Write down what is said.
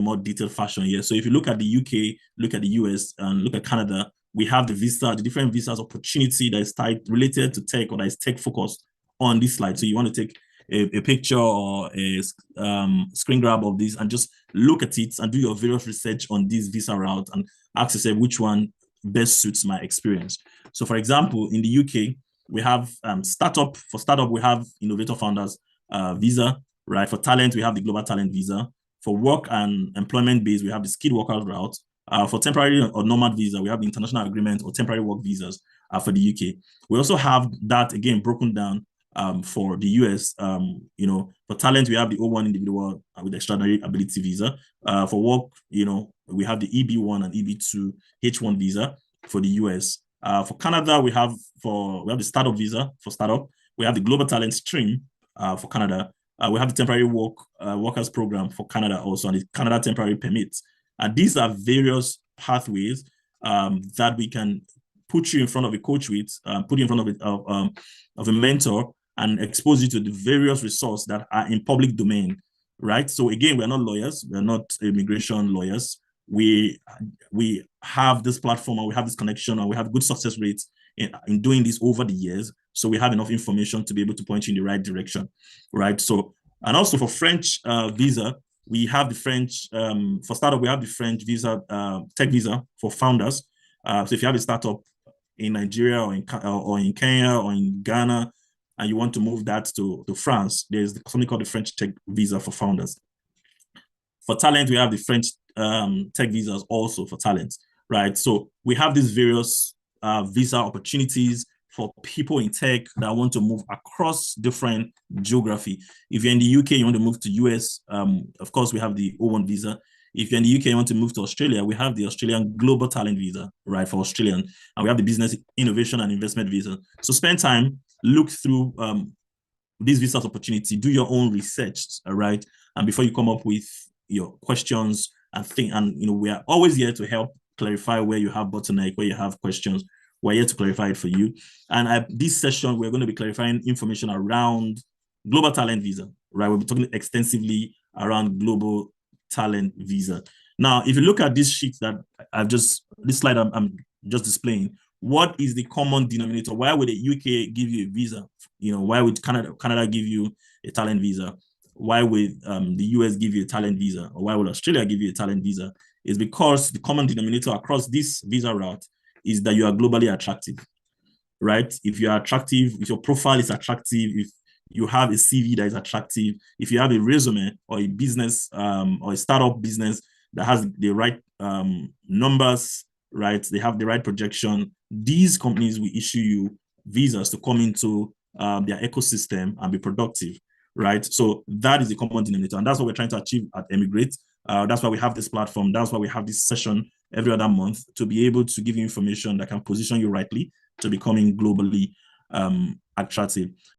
more detailed fashion here. So if you look at the UK, look at the US, and look at Canada, we have the different visas opportunity that is tied related to tech or that is tech focused on this slide. So you want to take a picture or a screen grab of this and just look at it and do your various research on this visa route and ask yourself which one best suits my experience. So for example, in the UK, we have startup. For startup, we have innovator founders visa, right? For talent, we have the global talent visa. For work and employment base, we have the skilled workers route. For temporary or nomad visa, we have the international agreement or temporary work visas for the UK. We also have that again broken down for the US. For talent, we have the O1 individual with extraordinary ability visa. For work, we have the EB1 and EB2 H1 visa for the US. For Canada, we have the startup visa for startup. We have the global talent stream for Canada. We have the temporary workers program for Canada also, and the Canada temporary permits. And these are various pathways that we can put you in front of a coach with, put you in front of a mentor, and expose you to the various resources that are in public domain, right? So again, we're not lawyers, we're not immigration lawyers. We have this platform and we have this connection and we have good success rates in doing this over the years. So we have enough information to be able to point you in the right direction, right? So, and also for French visa, we have the French, for startup, we have the French visa, tech visa for founders. So if you have a startup in Nigeria or in Kenya or in Ghana, and you want to move that to France, there's something called the French tech visa for founders. For talent, we have the French tech visas also for talent, right? So we have these various visa opportunities for people in tech that want to move across different geography. If you're in the UK, you want to move to US, of course, we have the O1 visa. If you're in the UK, you want to move to Australia, we have the Australian Global Talent Visa, right, for Australian. And we have the Business Innovation and Investment Visa. So spend time, look through these visas opportunity, do your own research, all right? And before you come up with your questions and think, and we are always here to help clarify where you have bottleneck, where you have questions. We're here to clarify it for you. And this session, we're going to be clarifying information around global talent visa, right? We'll be talking extensively around global talent visa. Now, if you look at this sheet that this slide I'm just displaying, what is the common denominator? Why would the UK give you a visa? Why would Canada give you a talent visa? Why would the US give you a talent visa? Or why would Australia give you a talent visa? Is because the common denominator across this visa route is that you are globally attractive, right? If you are attractive, if your profile is attractive, if you have a CV that is attractive, if you have a resume or a business or a startup business that has the right numbers, right? They have the right projection. These companies will issue you visas to come into their ecosystem and be productive, right? So that is the common denominator. And that's what we're trying to achieve at Emigrate. That's why we have this platform. That's why we have this session every other month to be able to give you information that can position you rightly to becoming globally attractive.